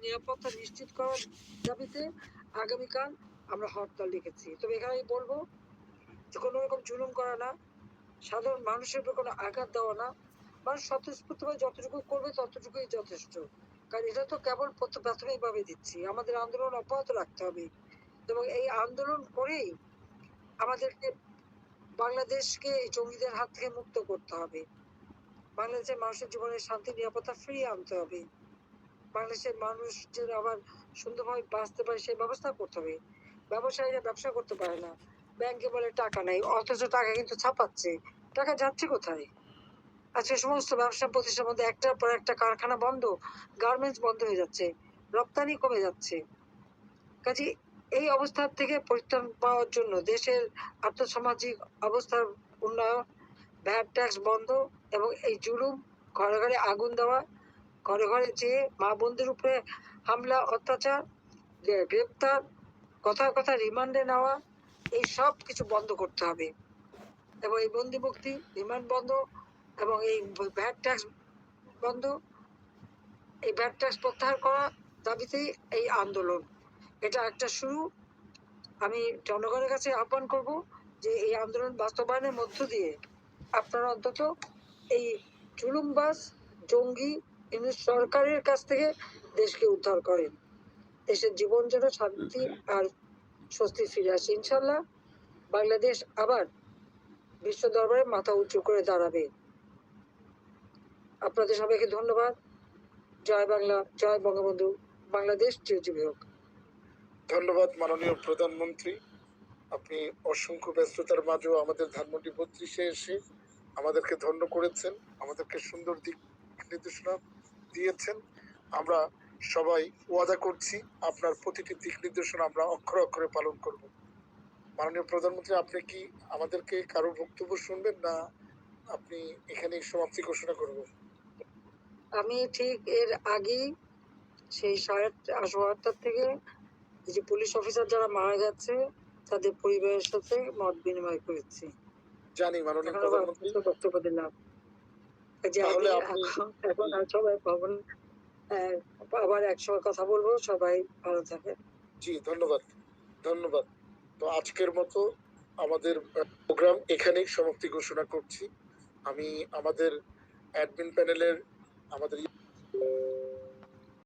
নিরাপত্তা নিশ্চিত করার দাবিতে আগামীকাল আমরা হরতাল লিখেছি। তবে এখানে বলবো যে কোনো রকম জুলুম করা না, সাধারণ মানুষের উপর কোনো আঘাত দেওয়া না, মানুষ স্বতঃস্ফূর্তভাবে যতটুকু করবে ততটুকুই যথেষ্ট। কারণ এটা তো কেবল প্রাথমিকভাবে দিচ্ছি, আমাদের আন্দোলন অব্যাহত রাখতে হবে এবং এই আন্দোলন করেই আমাদেরকে বাংলাদেশকে এই জঙ্গিদের হাত থেকে মুক্ত করতে হবে। বাংলাদেশের মানুষের জীবনের শান্তি নিরাপত্তা ফিরিয়ে আনতে হবে। বাংলাদেশের মানুষ যেন আবার সুন্দরভাবে বাঁচতে পারে সেই ব্যবস্থা করতে হবে। ব্যবসায়ীরা ব্যবসা করতে পারে না, ব্যাংকে বলে টাকা নেই, অথচ টাকা কিন্তু ছাপাচ্ছে। টাকা যাচ্ছে কোথায়? আজকে সমস্ত ব্যবসা প্রতিষ্ঠানের মধ্যে একটার পর একটা কারখানা বন্ধ, গার্মেন্টস বন্ধ হয়ে যাচ্ছে, রপ্তানি কমে যাচ্ছে। কাজে এই অবস্থা থেকে পরিত্রাণ পাওয়ার জন্য দেশের আর্থসামাজিক অবস্থার উন্নয়ন, ভ্যাট ট্যাক্স বন্ধ এবং এই জুলুম, ঘরে ঘরে আগুন দেওয়া, ঘরে ঘরে যেয়ে মা বোনদের উপরে হামলা, অত্যাচার, গ্রেপ্তার, কথায় কথায় রিমান্ডে নেওয়া, এই সব কিছু বন্ধ করতে হবে এবং এই বন্দি মুক্তি, রিমান্ড বন্ধ এবং এই ভ্যাট ট্যাক্স বন্ধ, এই ভ্যাট ট্যাক্স প্রত্যাহার করা দাবিতেই এই আন্দোলন। এটা একটা শুরু। আমি জনগণের কাছে আহ্বান করব যে এই আন্দোলন বাস্তবায়নের মধ্য দিয়ে আপনারা অন্তত এই জুলুমবাজ জঙ্গি সরকারের কাছ থেকে দেশকে উদ্ধার করেন, দেশের জীবন যেন শান্তি আর স্বস্তি ফিরে আসে। ইনশাল্লাহ বাংলাদেশ আবার বিশ্ব দরবারে মাথা উঁচু করে দাঁড়াবে। আপনাদের সবাইকে ধন্যবাদ। জয় বাংলা, জয় বঙ্গবন্ধু, বাংলাদেশ চিরজীবী হোক। ধন্যবাদ মাননীয় প্রধানমন্ত্রী, আপনি অসংখ্য ব্যস্ততার মাঝেও আমাদের ধানমন্ডি 32-এ এসে আমাদেরকে ধন্য করেছেন, আমাদেরকে সুন্দর দিক নির্দেশনা দিয়েছেন। আমরা সবাই ওয়াদা করছি আপনার প্রতিটি দিক নির্দেশনা আমরা অক্ষরে অক্ষরে পালন করব। মাননীয় প্রধানমন্ত্রী, আপনি কি আমাদেরকে কারো বক্তব্য শুনবেন না আপনি এখানেই সমাপ্তি ঘোষণা করবেন? আমি ঠিক এর আগেই সেই 8:30 থেকে যে পুলিশ অফিসার যারা মারা গেছে তাদের পরিবারের সাথে মত বিনিময় করেছি। জানি মাননীয় প্রধানমন্ত্রী, বক্তব্য দিলাম। তাহলে আপনি এখন আর সবাই ভবন আবার একসময় কথা বলবো। সবাই ভালো থাকেন। জি ধন্যবাদ, ধন্যবাদ। তো আজকের মতো আমাদের প্রোগ্রাম এখানেই সমাপ্তি ঘোষণা করছি। আমি আমাদের অ্যাডমিন প্যানেলের আমাদের